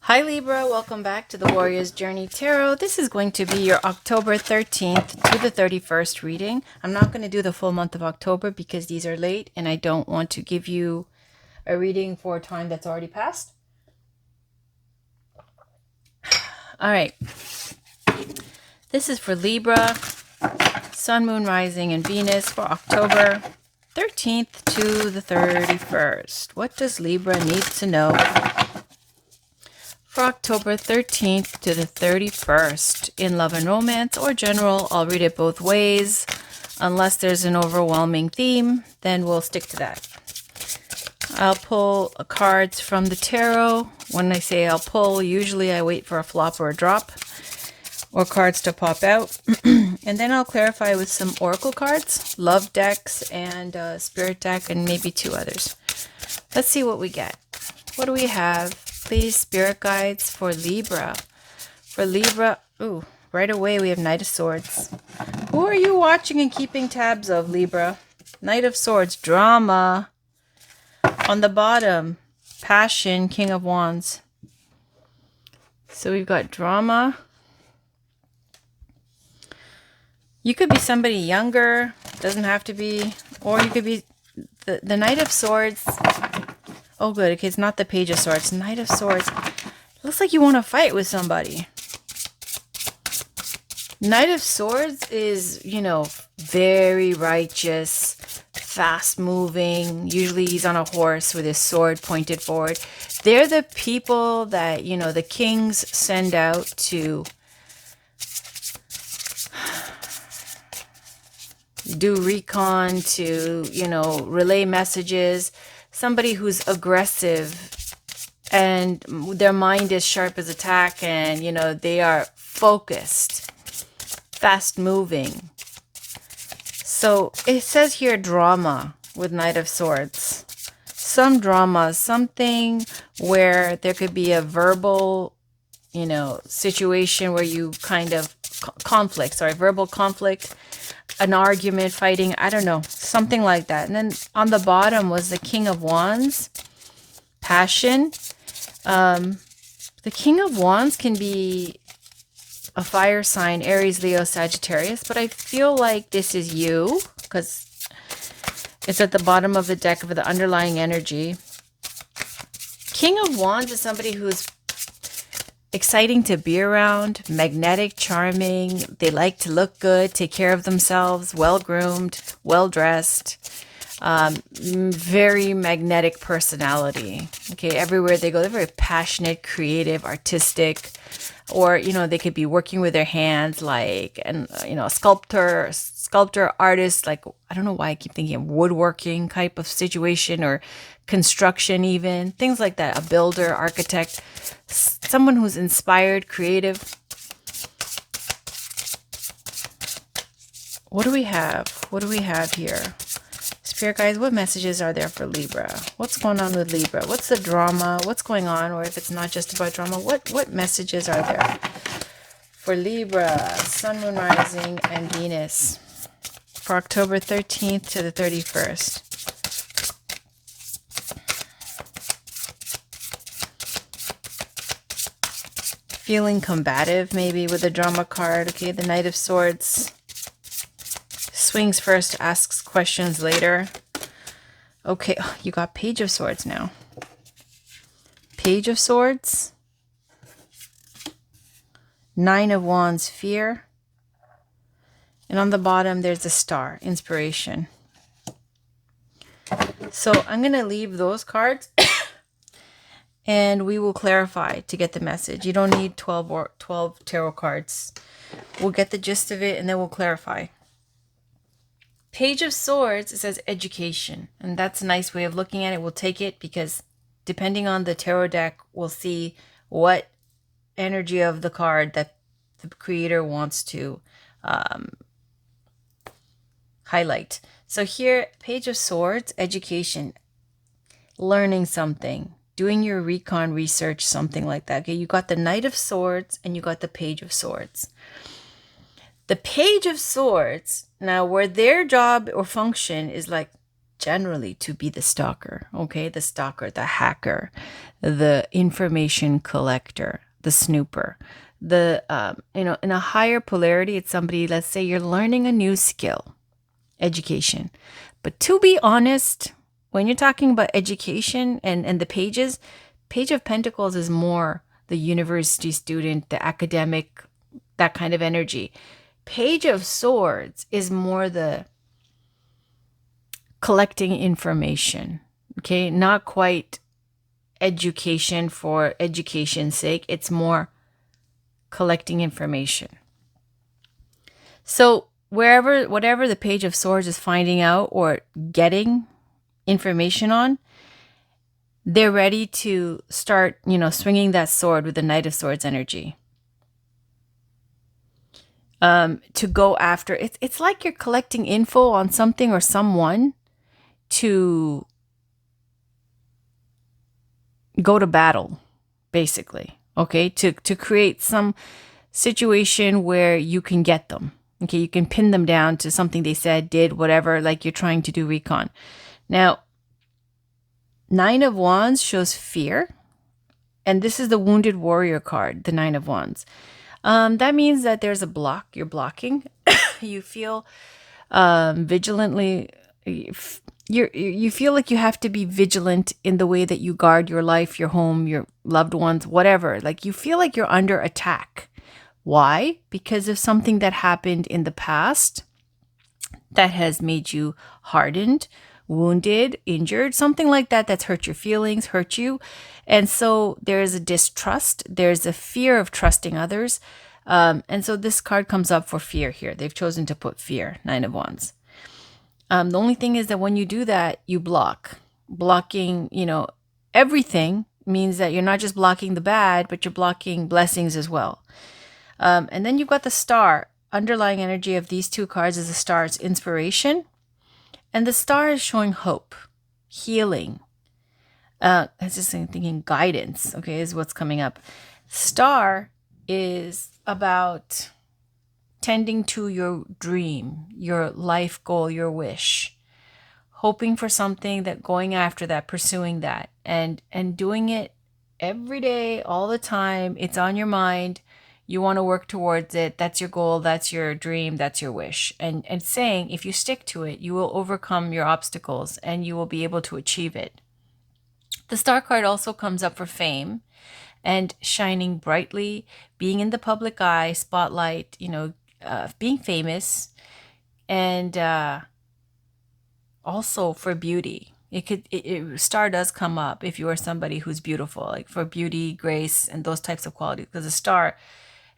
Hi Libra, welcome back to the Warrior's Journey Tarot. This is going to be your October 13th to the 31st reading. I'm not going to do the full month of October because these are late and I don't want to give you a reading for a time that's already passed. All right. This is for Libra, Sun, Moon, Rising, and Venus for October 13th to the 31st. What does Libra need to know for October 13th to the 31st in love and romance or general? I'll read it both ways. Unless there's an overwhelming theme, then we'll stick to that. I'll pull cards from the tarot. When I say I'll pull, usually I wait for a flop or a drop or cards to pop out. And then I'll clarify with some oracle cards, love decks, and spirit deck, and maybe two others. Let's see what we get. What do we have? Please, spirit guides for Libra. For Libra, ooh, right away we have Knight of Swords. Who are you watching and keeping tabs of, Libra? Knight of Swords, drama. On the bottom, passion, King of Wands. So we've got drama. You could be somebody younger, doesn't have to be, or you could be the Knight of Swords. Oh, good. Okay, it's not the Page of Swords. Knight of Swords. Looks like you want to fight with somebody. Knight of Swords is, very righteous, fast-moving. Usually he's on a horse with his sword pointed forward. They're the people that, the kings send out to do recon, to, relay messages. Somebody who's aggressive and their mind is sharp as a tack, and they are focused, fast moving. So it says here drama with Knight of Swords. Some drama, something where there could be a verbal situation where you kind of verbal conflict, an argument, fighting, I don't know, something like that. And then on the bottom was the King of Wands, passion. The King of Wands can be a fire sign, Aries, Leo, Sagittarius, but I feel like this is you because it's at the bottom of the deck of the underlying energy. King of Wands is somebody who's exciting to be around, magnetic, charming. They like to look good, take care of themselves, well-groomed, well-dressed, very magnetic personality. Okay, everywhere they go, they're very passionate, creative, artistic, or, they could be working with their hands like, a sculptor, artist, like, I don't know why I keep thinking of woodworking type of situation, or construction even, things like that. A builder, architect, someone who's inspired, creative. What do we have? What do we have here? Spirit guys, what messages are there for Libra? What's going on with Libra? What's the drama? What's going on? Or if it's not just about drama, what messages are there for Libra, Sun, Moon, Rising, and Venus for October 13th to the 31st? Feeling combative, maybe, with the drama card. Okay, the Knight of Swords. Swings first, asks questions later. Okay, you got Page of Swords now. Page of Swords. Nine of Wands, fear. And on the bottom, there's a star, inspiration. So I'm going to leave those cards and we will clarify to get the message. You don't need 12 tarot cards. We'll get the gist of it and then we'll clarify. Page of Swords, it says education. And that's a nice way of looking at it. We'll take it because depending on the tarot deck, we'll see what energy of the card that the creator wants to highlight. So here, Page of Swords, education, learning something, doing your recon research, something like that. Okay, you got the Knight of Swords and you got the Page of Swords. The Page of Swords, now where their job or function is like generally to be the stalker, okay? The stalker, the hacker, the information collector, the snooper. In a higher polarity, it's somebody, let's say you're learning a new skill, education. But to be honest, when you're talking about education and the pages, Page of Pentacles is more the university student, the academic, that kind of energy. Page of Swords is more the collecting information, okay? Not quite education for education's sake. It's more collecting information. So whatever the Page of Swords is finding out or getting information on, they're ready to start, swinging that sword with the Knight of Swords energy. To go after, it's like you're collecting info on something or someone to go to battle, basically, okay? To create some situation where you can get them, okay? You can pin them down to something they said, did, whatever, like you're trying to do recon. Now, Nine of Wands shows fear, and this is the Wounded Warrior card, the Nine of Wands. That means that there's a block, you're blocking. You feel vigilantly, you feel like you have to be vigilant in the way that you guard your life, your home, your loved ones, whatever. Like you feel like you're under attack. Why? Because of something that happened in the past that has made you hardened, wounded, injured, something like that that's hurt your feelings, hurt you. And so there's a distrust, there's a fear of trusting others. And so this card comes up for fear here. They've chosen to put fear, Nine of Wands. The only thing is that when you do that, you block. Blocking, everything means that you're not just blocking the bad, but you're blocking blessings as well. And then you've got the Star. Underlying energy of these two cards is the Star. It's inspiration. And the Star is showing hope, healing. I was just thinking guidance, okay, is what's coming up. Star is about tending to your dream, your life goal, your wish, hoping for something, that going after that, pursuing that, and doing it every day, all the time. It's on your mind. You want to work towards it. That's your goal. That's your dream. That's your wish. And saying, if you stick to it, you will overcome your obstacles and you will be able to achieve it. The Star card also comes up for fame and shining brightly, being in the public eye, spotlight, being famous, and also for beauty. Star does come up if you are somebody who's beautiful, like for beauty, grace, and those types of qualities. Because a Star,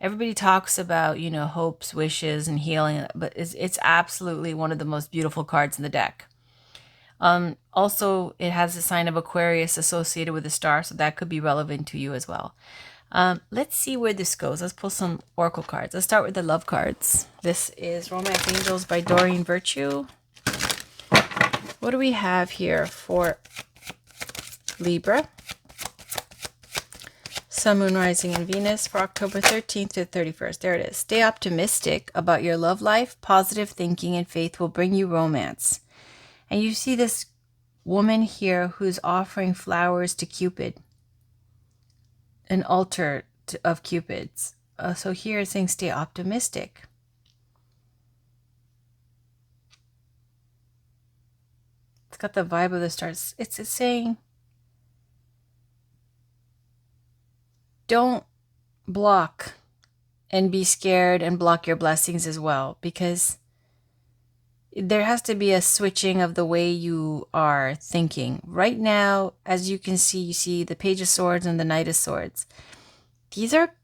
everybody talks about, hopes, wishes, and healing, but it's absolutely one of the most beautiful cards in the deck. Also, it has the sign of Aquarius associated with the Star, so that could be relevant to you as well. Let's see where this goes. Let's pull some oracle cards. Let's start with the love cards. This is Romance Angels by Doreen Virtue. What do we have here for Libra? Sun, Moon, Rising, and Venus for October 13th to 31st. There it is. Stay optimistic about your love life. Positive thinking and faith will bring you romance. And you see this woman here who's offering flowers to Cupid. An altar of Cupids. So here it's saying stay optimistic. It's got the vibe of the stars. It's saying don't block and be scared and block your blessings as well, because there has to be a switching of the way you are thinking. Right now, as you can see, you see the Page of Swords and the Knight of Swords. These are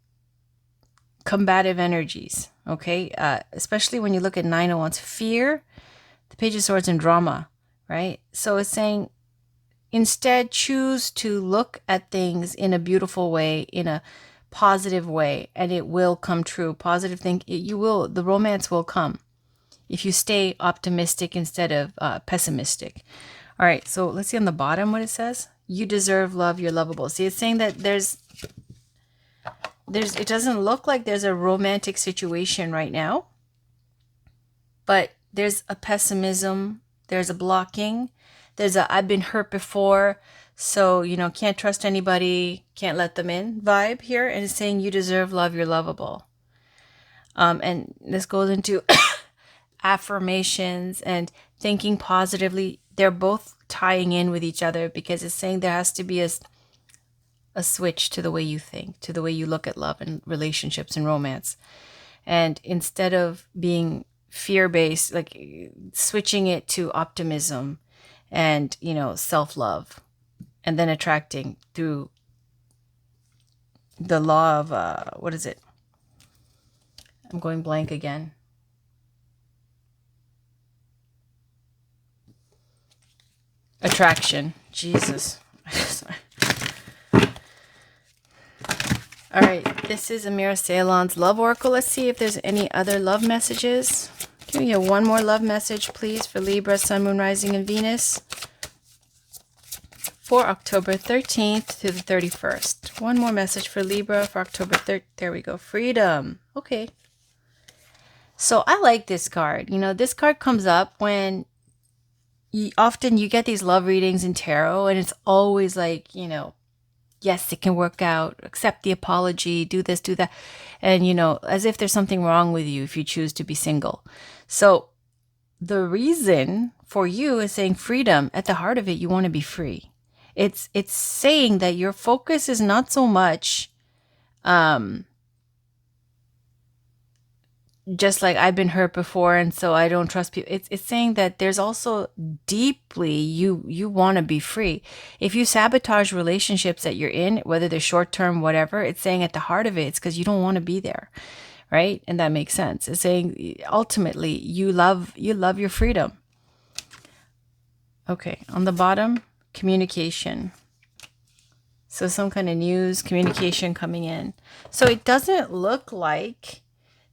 combative energies, okay? Especially when you look at Nine of Wands. Fear, the Page of Swords, and drama, right? So it's saying instead choose to look at things in a beautiful way, in a positive way, and it will come true. Positive think, the romance will come if you stay optimistic instead of pessimistic. All right, so let's see on the bottom what it says. You deserve love, you're lovable. See, it's saying that it doesn't look like there's a romantic situation right now, but there's a pessimism, there's a blocking, There's a I've been hurt before, so, can't trust anybody, can't let them in vibe here. And it's saying you deserve love, you're lovable. And this goes into affirmations and thinking positively. They're both tying in with each other because it's saying there has to be a switch to the way you think, to the way you look at love and relationships and romance. And instead of being fear-based, like switching it to optimism and, self-love, and then attracting through the law of, what is it? I'm going blank again. Attraction. Jesus. All right, this is Amira Ceylon's Love Oracle. Let's see if there's any other love messages. Give me one more love message, please, for Libra, Sun, Moon, Rising, and Venus for October 13th to the 31st. One more message for Libra for October 3rd. There we go. Freedom. Okay. So I like this card. This card comes up when often you get these love readings in tarot, and it's always like, yes, it can work out, accept the apology, do this, do that. And, as if there's something wrong with you if you choose to be single. So the reason for you is saying freedom. At the heart of it, you want to be free. It's saying that your focus is not so much just like I've been hurt before and so I don't trust people. It's saying that there's also deeply you want to be free. If you sabotage relationships that you're in, whether they're short term, whatever, it's saying at the heart of it, it's because you don't want to be there, right? And that makes sense. It's saying ultimately you love your freedom. Okay, on the bottom, communication. So some kind of news, communication coming in. So it doesn't look like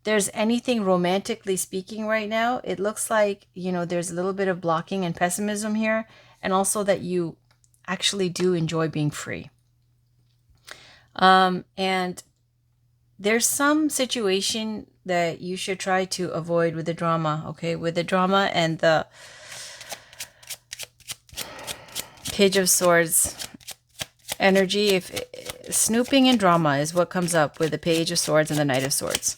there's anything romantically speaking right now. It looks like, there's a little bit of blocking and pessimism here. And also that you actually do enjoy being free. And there's some situation that you should try to avoid with the drama, okay? With the drama and the Page of Swords energy. If snooping and drama is what comes up with the Page of Swords and the Knight of Swords.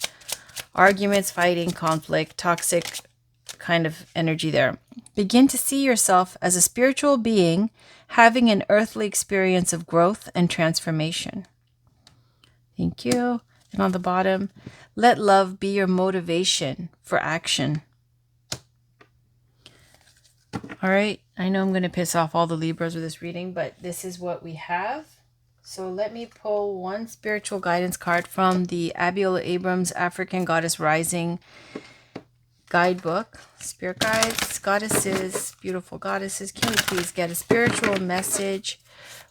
Arguments, fighting, conflict, toxic kind of energy there. Begin to see yourself as a spiritual being having an earthly experience of growth and transformation. Thank you. And on the bottom, let love be your motivation for action. All right. I know I'm going to piss off all the Libras with this reading, but this is what we have. So let me pull one spiritual guidance card from the Abiola Abrams African Goddess Rising guidebook. Spirit guides, goddesses, beautiful goddesses. Can you please get a spiritual message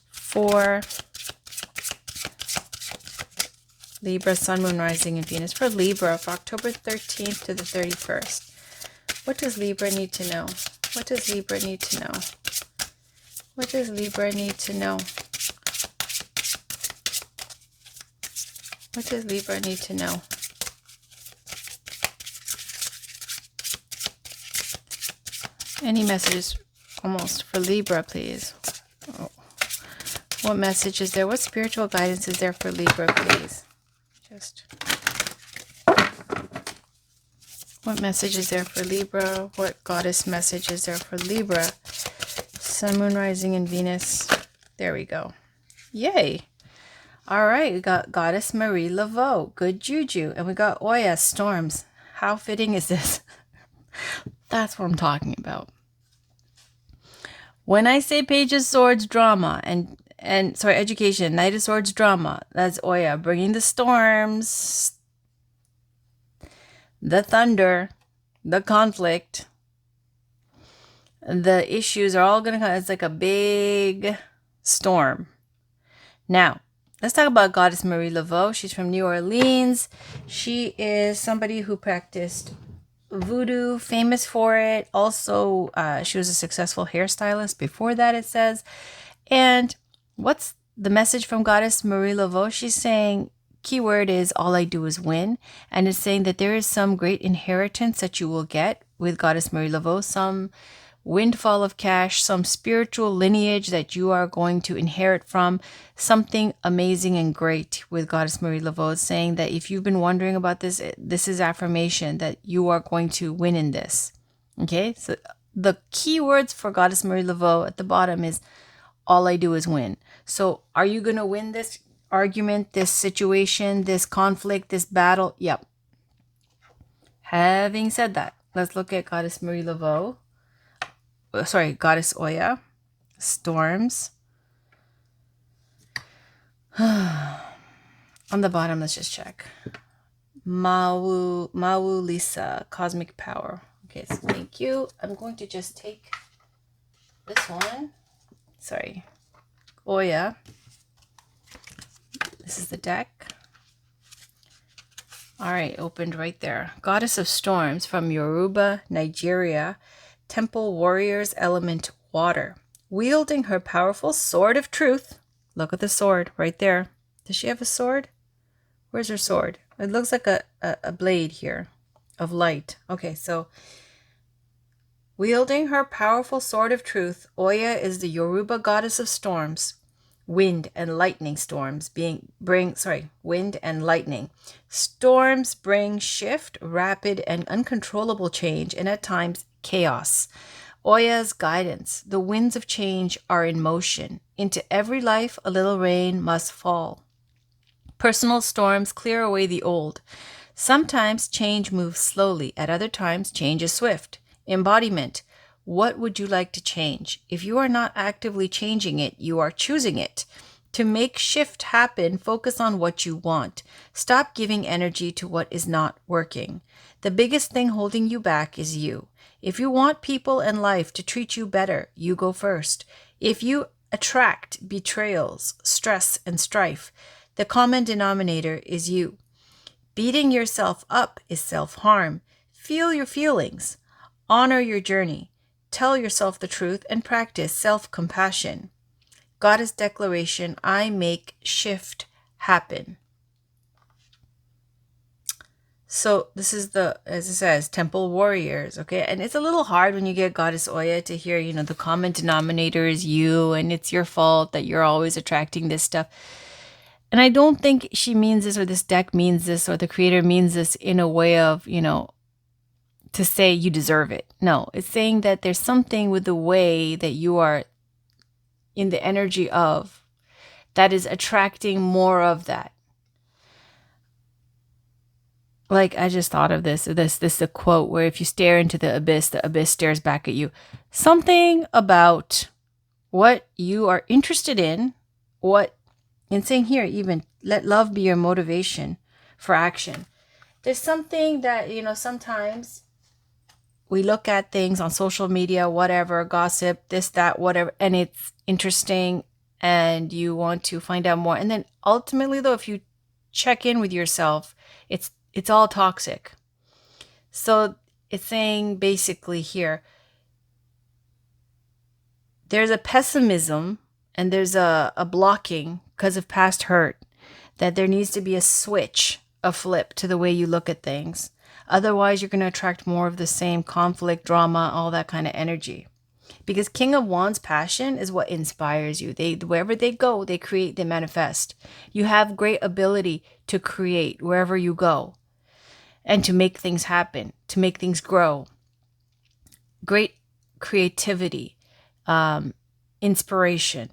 for Libra, Sun, Moon, Rising, and Venus? For Libra, for October 13th to the 31st. What does Libra need to know? What does Libra need to know? What does Libra need to know? What does Libra need to know? Any messages almost for Libra, please? Oh. What message is there? What spiritual guidance is there for Libra, please? What message is there for Libra? What goddess message is there for Libra? Sun, Moon, Rising, and Venus. There we go. Yay. All right, we got Goddess Marie Laveau, good juju. And we got Oya, storms. How fitting is this? That's what I'm talking about. When I say Page of Swords drama and education, Knight of Swords drama, that's Oya, bringing the storms, the thunder, the conflict, the issues are all going to come. It's like a big storm. Now, let's talk about Goddess Marie Laveau. She's from New Orleans. She is somebody who practiced voodoo, famous for it. Also, she was a successful hairstylist before that, it says. And what's the message from Goddess Marie Laveau? She's saying, keyword is all I do is win. And it's saying that there is some great inheritance that you will get with Goddess Marie Laveau. Some windfall of cash, some spiritual lineage that you are going to inherit from, something amazing and great with Goddess Marie Laveau, saying that if you've been wondering about this, this is affirmation that you are going to win in this. Okay, so the key words for Goddess Marie Laveau at the bottom is all I do is win. So are you going to win this argument, this situation, this conflict, this battle? Yep. Having said that, let's look at Goddess Marie Laveau. Sorry, Goddess Oya. Storms. On the bottom, let's just check. Mawu Lisa, Cosmic Power. Okay, so thank you. I'm going to just take this one. Sorry. Oya. This is the deck. All right, opened right there. Goddess of Storms from Yoruba, Nigeria. Temple Warriors, element water. Wielding her powerful sword of truth. Look at the sword right there. Does she have a sword? Where's her sword? It looks like a blade here of light. Okay, so wielding her powerful sword of truth, Oya is the Yoruba goddess of storms. Wind and lightning storms wind and lightning. Storms bring shift, rapid and uncontrollable change, and at times chaos. Oya's guidance. The winds of change are in motion. Into every life a little rain must fall. Personal storms clear away the old. Sometimes change moves slowly. At other times change is swift. Embodiment. What would you like to change? If you are not actively changing it, you are choosing it. To make shift happen, focus on what you want. Stop giving energy to what is not working. The biggest thing holding you back is you. If you want people and life to treat you better, you go first. If you attract betrayals, stress, and strife, the common denominator is you. Beating yourself up is self-harm. Feel your feelings. Honor your journey. Tell yourself the truth and practice self-compassion. Goddess declaration, I make shift happen. So this is as it says, Temple Warriors, okay? And it's a little hard when you get Goddess Oya to hear, the common denominator is you and it's your fault that you're always attracting this stuff. And I don't think she means this or this deck means this or the creator means this in a way of, to say you deserve it. No, it's saying that there's something with the way that you are in the energy of that is attracting more of that. Like I just thought of this is a quote where if you stare into the abyss stares back at you. Something about what you are interested in, and saying here even let love be your motivation for action. There's something that, sometimes we look at things on social media, whatever, gossip, this, that, whatever, and it's interesting and you want to find out more. And then ultimately, though, if you check in with yourself, it's all toxic. So it's saying basically here, there's a pessimism and there's a blocking because of past hurt, that there needs to be a switch, a flip to the way you look at things. Otherwise, you're going to attract more of the same conflict, drama, all that kind of energy. Because King of Wands passion is what inspires you. Wherever they go, they create, they manifest. You have great ability to create wherever you go and to make things happen, to make things grow. Great creativity, inspiration.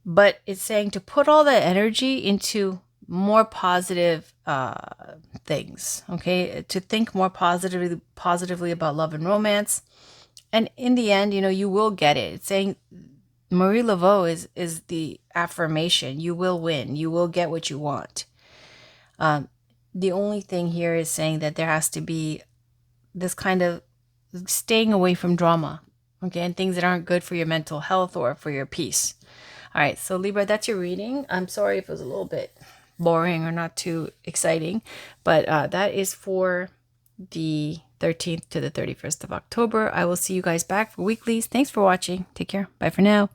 But it's saying to put all that energy into more positive things, okay? To think more positively about love and romance. And in the end, you will get it. It's saying Marie Laveau is the affirmation. You will win. You will get what you want. The only thing here is saying that there has to be this kind of staying away from drama, okay? And things that aren't good for your mental health or for your peace. All right, so Libra, that's your reading. I'm sorry if it was a little bit boring or not too exciting, but that is for the 13th to the 31st of October. I will see you guys back for weeklies. Thanks for watching. Take care. Bye for now.